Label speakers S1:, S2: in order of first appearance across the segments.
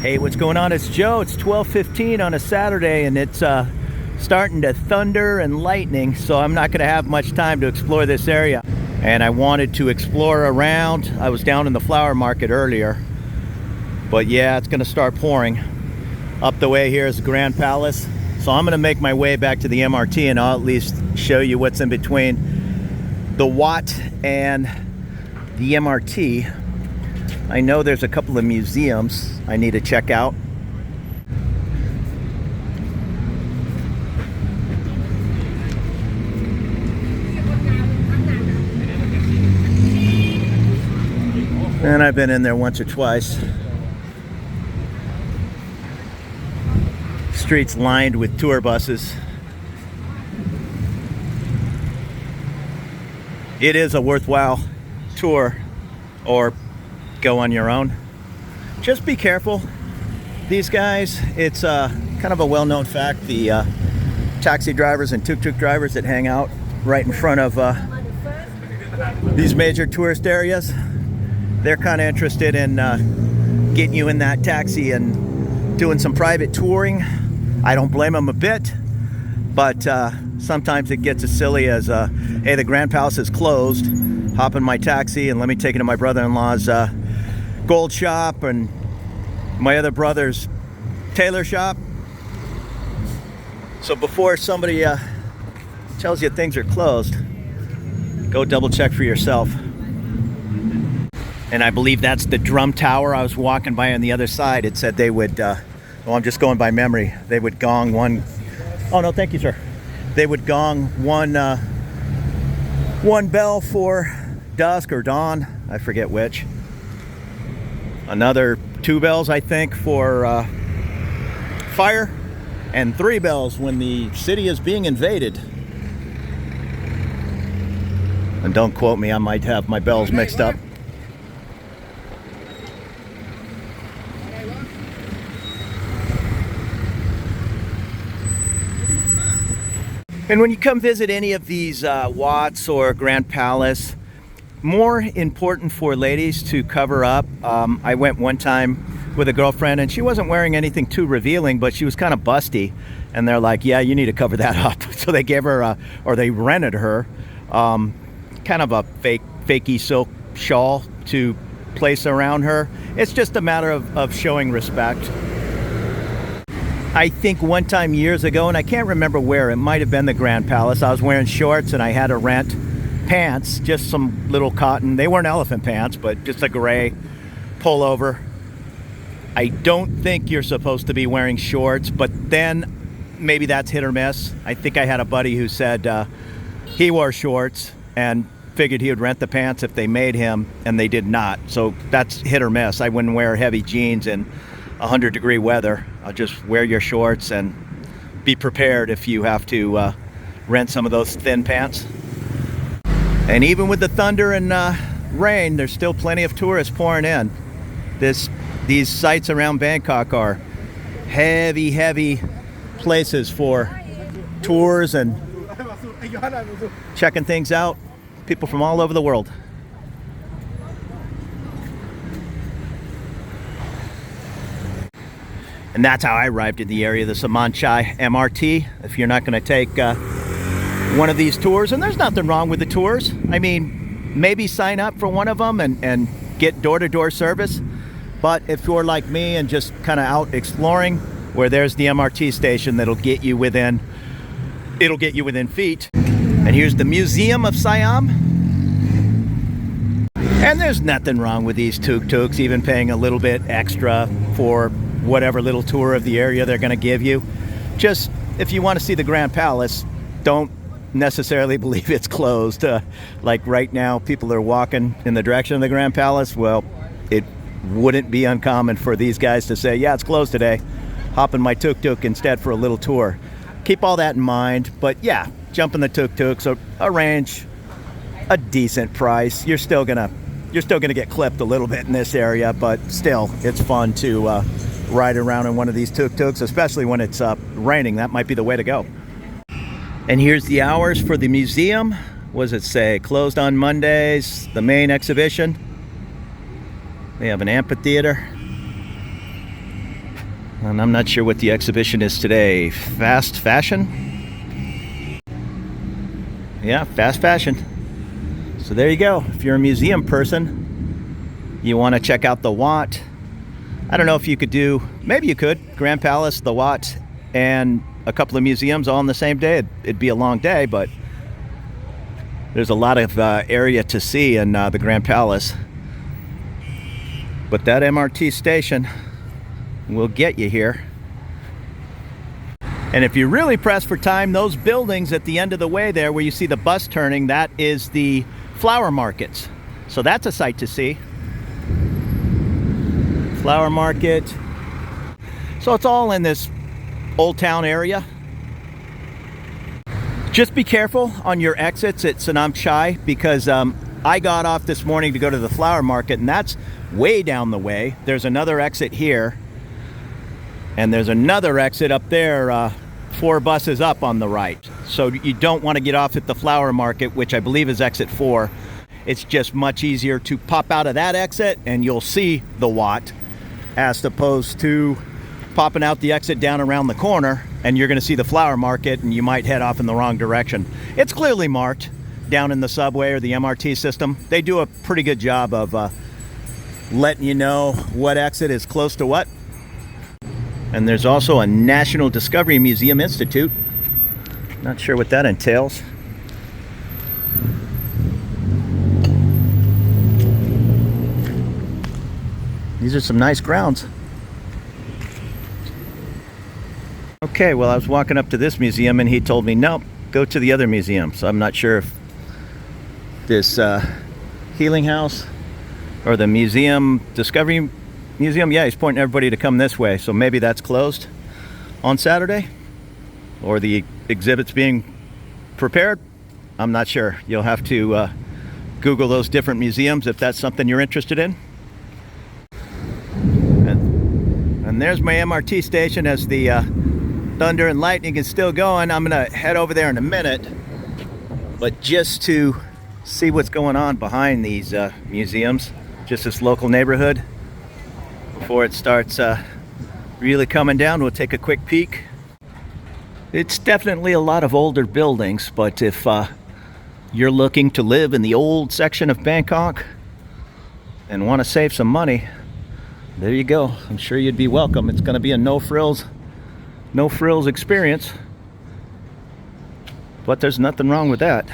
S1: Hey, what's going on? It's Joe. It's 12:15 on a Saturday, and it's starting to thunder and lightning, so I'm not going to have much time to explore this area. And I wanted to explore around. I was down in the flower market earlier, but yeah, it's going to start pouring. Up the way here is the Grand Palace, so I'm going to make my way back to the MRT, and I'll at least show you what's in between the Wat and the MRT. I know there's a couple of museums I need to check out. And I've been in there once or twice. Streets lined with tour buses. It is a worthwhile tour, or go on your own. Just be careful. These guys, it's kind of a well-known fact, the taxi drivers and tuk-tuk drivers that hang out right in front of these major tourist areas, they're kind of interested in getting you in that taxi and doing some private touring. I don't blame them a bit, but sometimes it gets as silly as, hey, the Grand Palace is closed, hop in my taxi and let me take it to my brother-in-law's gold shop and my other brother's tailor shop. So before somebody tells you things are closed, go double check for yourself. And I believe that's the drum tower. I was walking by on the other side. It said they would, well, I'm just going by memory, they would gong one, oh no, thank you, sir. They would gong one bell for dusk or dawn, I forget which. Another 2 bells, I think, for fire, and 3 bells when the city is being invaded. And don't quote me, I might have my bells mixed up. And when you come visit any of these Wats or Grand Palace, more important for ladies to cover up. I went one time with a girlfriend and she wasn't wearing anything too revealing, but she was kind of busty. And they're like, yeah, you need to cover that up. So they gave her, or they rented her, kind of a fakey silk shawl to place around her. It's just a matter of showing respect. I think one time years ago, and I can't remember where, it might have been the Grand Palace, I was wearing shorts and I had to rent pants, just some little cotton. They weren't elephant pants, but just a gray pullover. I don't think you're supposed to be wearing shorts, but then maybe that's hit or miss. I think I had a buddy who said he wore shorts and figured he would rent the pants if they made him, and they did not. So that's hit or miss. I wouldn't wear heavy jeans in 100-degree weather. I'll just wear your shorts and be prepared if you have to rent some of those thin pants. And even with the thunder and rain, there's still plenty of tourists pouring in. These sites around Bangkok are heavy places for tours and checking things out. People from all over the world. And that's how I arrived in the area, the Samanchai MRT. If you're not going to take one of these tours, and there's nothing wrong with the tours. I mean, maybe sign up for one of them and get door-to-door service. But if you're like me and just kind of out exploring, where there's the MRT station that'll get you within feet. And here's the Museum of Siam. And there's nothing wrong with these tuk-tuks, even paying a little bit extra for whatever little tour of the area they're going to give you. Just, if you want to see the Grand Palace, don't necessarily believe it's closed. Like right now, people are walking in the direction of the Grand Palace. Well, it wouldn't be uncommon for these guys to say, yeah, it's closed today. Hop in my tuk-tuk instead for a little tour. Keep all that in mind. But yeah, jump in the tuk-tuk, so arrange a decent price. You're still gonna get clipped a little bit in this area, but still, it's fun to ride around in one of these tuk-tuks, especially when it's raining. That might be the way to go. And here's the hours for the museum. What does it say? Closed on Mondays. The main exhibition. They have an amphitheater. And I'm not sure what the exhibition is today. Fast fashion? Yeah, fast fashion. So there you go. If you're a museum person, you want to check out the Wat. I don't know if you could do, maybe you could, Grand Palace, the Wat, and a couple of museums all on the same day. It'd be a long day, but there's a lot of area to see in the Grand Palace. But that MRT station will get you here. And if you're really pressed for time, those buildings at the end of the way there where you see the bus turning, that is the flower markets. So that's a sight to see. Flower market. So it's all in this old town area. Just be careful on your exits at Sanam Chai, because I got off this morning to go to the flower market, and that's way down the way. There's another exit here, and there's another exit up there, 4 buses up on the right. So you don't want to get off at the flower market, which I believe is exit 4. It's just much easier to pop out of that exit and you'll see the Wat, as opposed to popping out the exit down around the corner and you're going to see the flower market and you might head off in the wrong direction. It's clearly marked down in the subway or the MRT system. They do a pretty good job of letting you know what exit is close to what. And there's also a National Discovery Museum Institute. Not sure what that entails. These are some nice grounds. Okay, well, I was walking up to this museum and he told me, nope, go to the other museum. So I'm not sure if this healing house or the museum, Discovery Museum, yeah, he's pointing everybody to come this way. So maybe that's closed on Saturday, or the exhibit's being prepared. I'm not sure. You'll have to Google those different museums if that's something you're interested in. And there's my MRT station as the thunder and lightning is still going. I'm gonna head over there in a minute, but just to see what's going on behind these museums, just this local neighborhood, before it starts really coming down, we'll take a quick peek. It's definitely a lot of older buildings, but if you're looking to live in the old section of Bangkok and want to save some money, there you go. I'm sure you'd be welcome. It's going to be a no frills experience, but there's nothing wrong with that.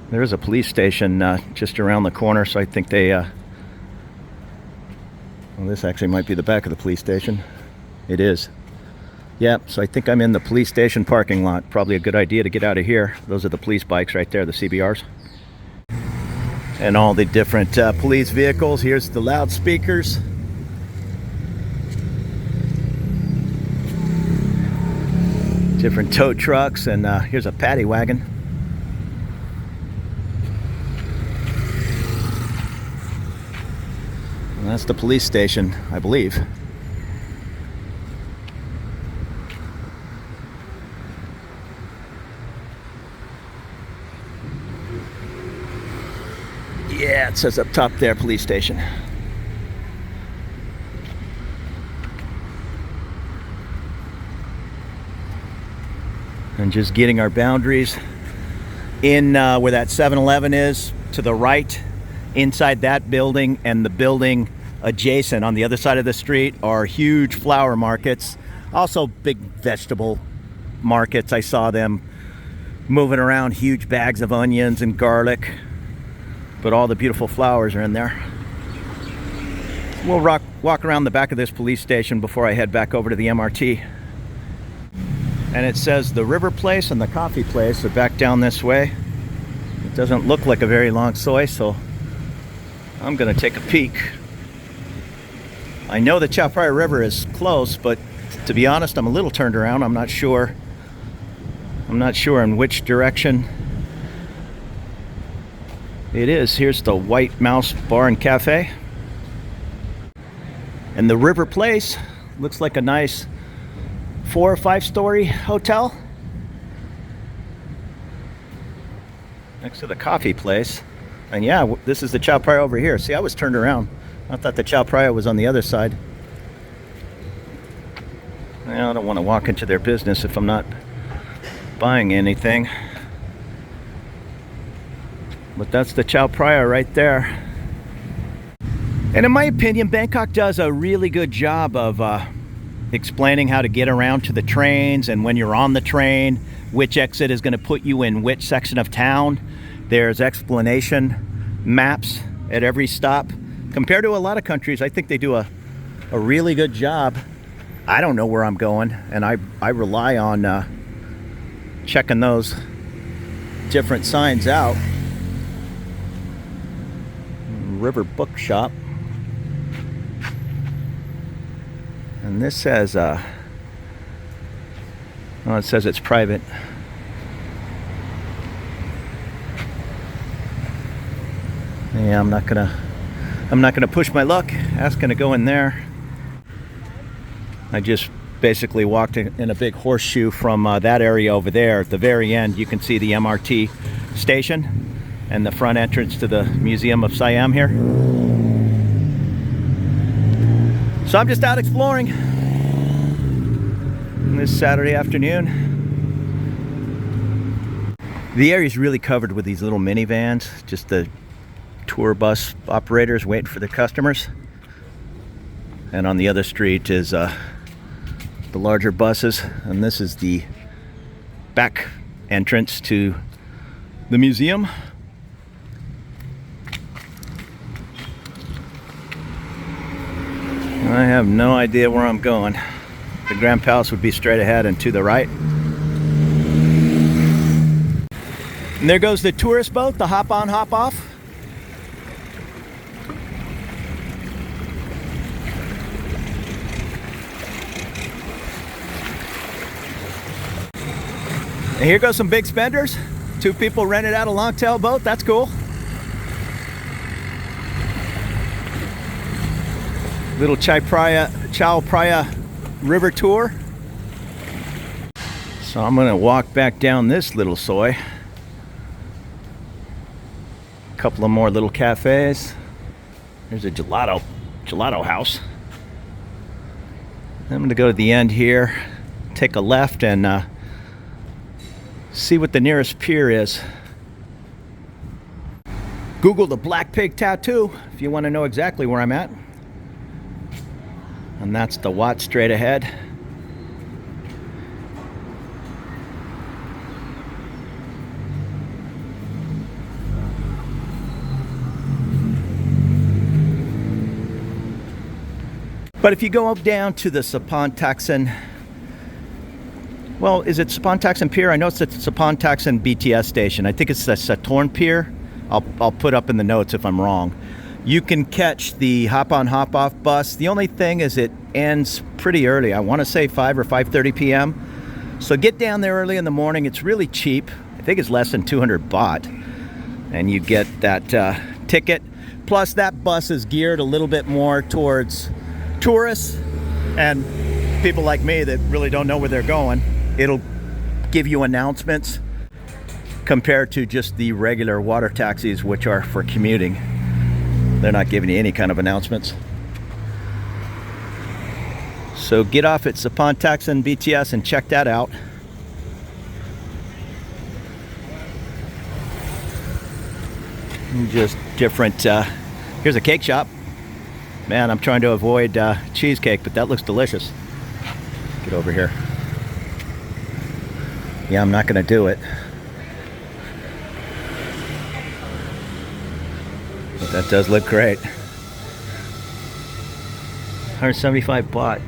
S1: There is a police station just around the corner, so I think they well, this actually might be the back of the police station. It is. Yep, so I think I'm in the police station parking lot. Probably a good idea to get out of here. Those are the police bikes right there, the CBRs. And all the different police vehicles. Here's the loudspeakers. Different tow trucks, and here's a paddy wagon. And that's the police station, I believe. Yeah, it says up top there, police station. And just getting our boundaries in where that 7-Eleven is, to the right, inside that building, and the building adjacent on the other side of the street are huge flower markets. Also big vegetable markets. I saw them moving around huge bags of onions and garlic. But all the beautiful flowers are in there. We'll walk around the back of this police station before I head back over to the MRT. And it says the River Place and the Coffee Place are back down this way. It doesn't look like a very long soy, so I'm gonna take a peek. I know the Chao Phraya River is close, but to be honest, I'm a little turned around. I'm not sure in which direction it is. Here's the White Mouse Bar and Cafe. And the River Place looks like a nice 4 or 5 story hotel next to the coffee place. And yeah, this is the Chao Phraya over here. See, I was turned around. I thought the Chao Phraya was on the other side. Well, I don't want to walk into their business if I'm not buying anything. But that's the Chao Phraya right there. And in my opinion, Bangkok does a really good job of explaining how to get around to the trains, and when you're on the train, which exit is going to put you in which section of town. There's explanation maps at every stop. Compared to a lot of countries, I think they do a really good job. I don't know where I'm going, and I rely on checking those different signs out. River Bookshop. And this says, oh, it says it's private. Yeah, I'm not gonna push my luck asking to go in there. I just basically walked in a big horseshoe from that area over there. At the very end, you can see the MRT station and the front entrance to the Museum of Siam here. So I'm just out exploring this Saturday afternoon. The area is really covered with these little minivans, just the tour bus operators waiting for their customers. And on the other street is the larger buses, and this is the back entrance to the museum. I have no idea where I'm going. The Grand Palace would be straight ahead and to the right. And there goes the tourist boat, the hop on, hop off. And here goes some big spenders. 2 people rented out a long-tail boat. That's cool. Little Chao Phraya river tour. So I'm gonna walk back down this little soy. A couple of more little cafes. There's a gelato house. I'm gonna go to the end here, take a left, and see what the nearest pier is. Google the Black Pig Tattoo if you want to know exactly where I'm at. And that's the Wat straight ahead. But if you go up down to the Sapon Taksin, well, is it Sapon Taksin Pier? I know it's the Sapon Taksin BTS station. I think it's the Satorn Pier. I'll put up in the notes if I'm wrong. You can catch the hop-on, hop-off bus. The only thing is it ends pretty early. I want to say 5 or 5:30 p.m. So get down there early in the morning. It's really cheap. I think it's less than 200 baht. And you get that ticket. Plus, that bus is geared a little bit more towards tourists and people like me that really don't know where they're going. It'll give you announcements compared to just the regular water taxis, which are for commuting. They're not giving you any kind of announcements. So get off at Sapon Taksin BTS and check that out. Just different, here's a cake shop. Man, I'm trying to avoid cheesecake, but that looks delicious. Get over here. Yeah, I'm not gonna do it. But that does look great. 175 baht.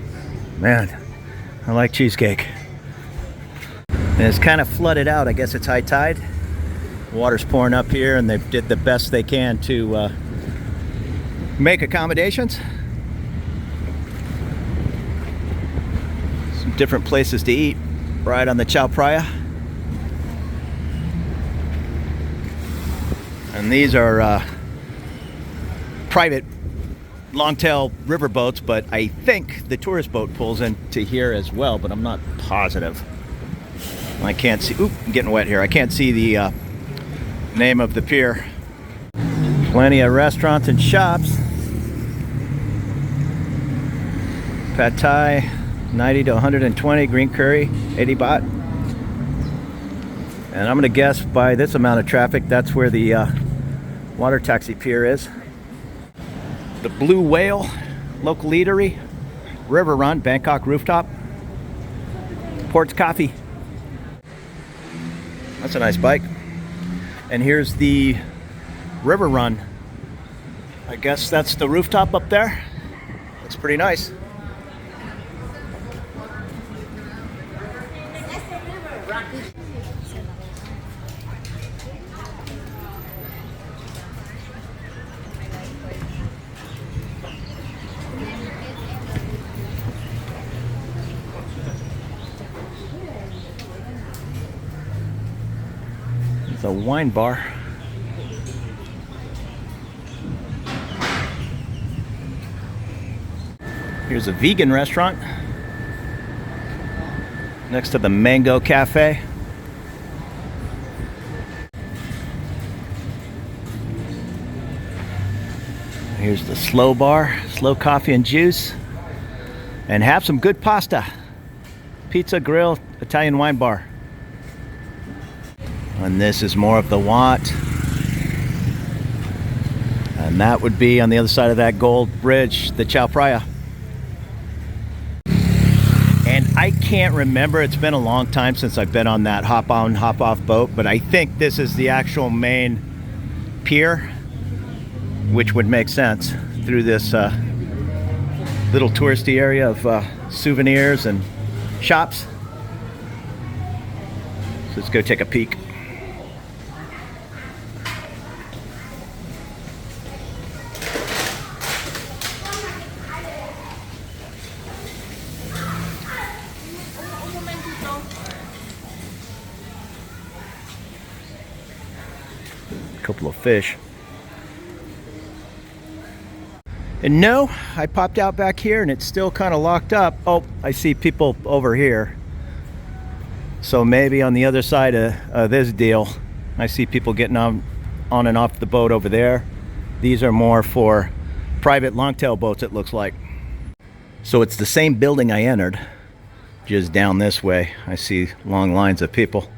S1: Man, I like cheesecake. And it's kind of flooded out. I guess it's high tide. Water's pouring up here, and they did the best they can to make accommodations. Some different places to eat right on the Chao Phraya. And these are private long-tail river boats, but I think the tourist boat pulls into here as well, but I'm not positive. I can't see. Oop, I'm getting wet here. I can't see the name of the pier. Plenty of restaurants and shops. Pad Thai, 90 to 120. Green curry, 80 baht. And I'm gonna guess by this amount of traffic, that's where the water taxi pier is. The Blue Whale, local eatery, riverfront, Bangkok rooftop. Ports Coffee. That's a nice bike. And here's the river run. I guess that's the rooftop up there. Looks pretty nice. It's a wine bar. Here's a vegan restaurant next to the Mango Cafe. Here's the slow bar, slow coffee and juice. And have some good pasta. Pizza, grill, Italian wine bar. And this is more of the Wat. And that would be on the other side of that gold bridge, the Chao Phraya. And I can't remember, it's been a long time since I've been on that hop on, hop off boat, but I think this is the actual main pier, which would make sense through this little touristy area of souvenirs and shops. So let's go take a peek. Couple of fish. And no, I popped out back here and it's still kind of locked up. Oh, I see people over here. So maybe on the other side of this deal, I see people getting on and off the boat over there. These are more for private longtail boats, it looks like. So it's the same building I entered, just down this way. I see long lines of people.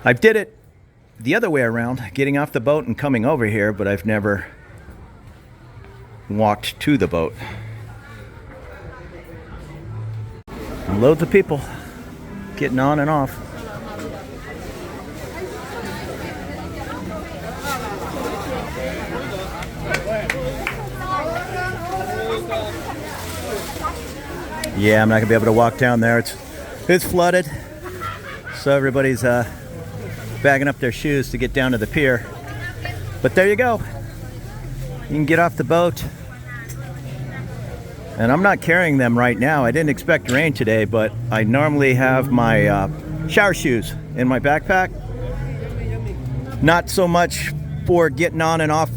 S1: I did it the other way around, getting off the boat and coming over here, but I've never walked to the boat. And loads of people getting on and off. Yeah, I'm not gonna be able to walk down there. It's flooded, so everybody's bagging up their shoes to get down to the pier. But there you go. You can get off the boat. And I'm not carrying them right now. I didn't expect rain today, but I normally have my shower shoes in my backpack. Not so much for getting on and off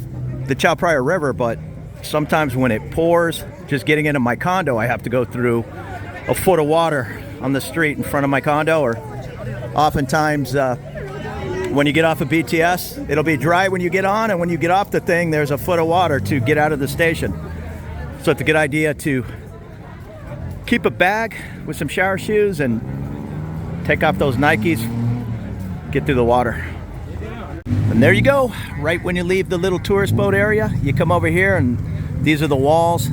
S1: the Chao Phraya River, but sometimes when it pours, just getting into my condo, I have to go through a foot of water on the street in front of my condo, or oftentimes when you get off of BTS, it'll be dry when you get on, and when you get off the thing, there's a foot of water to get out of the station. So it's a good idea to keep a bag with some shower shoes and take off those Nikes, get through the water. And there you go. Right when you leave the little tourist boat area, you come over here and these are the walls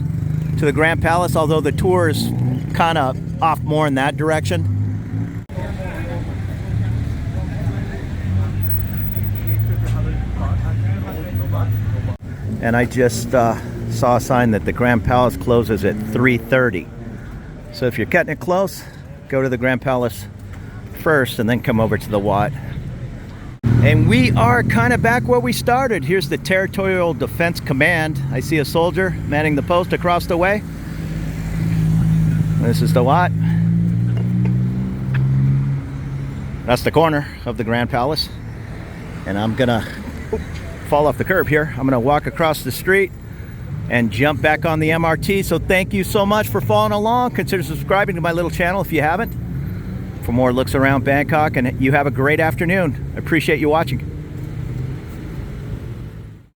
S1: to the Grand Palace, although the tour is kind of off more in that direction. And I just saw a sign that the Grand Palace closes at 3:30. So if you're cutting it close, go to the Grand Palace first and then come over to the Wat. And we are kind of back where we started. Here's the Territorial Defense Command. I see a soldier manning the post across the way. This is the Wat. That's the corner of the Grand Palace. And I'm gonna fall off the curb here. I'm gonna walk across the street and jump back on the MRT. So thank you so much for following along. Consider subscribing to my little channel if you haven't, for more looks around Bangkok, and you have a great afternoon. I appreciate you watching.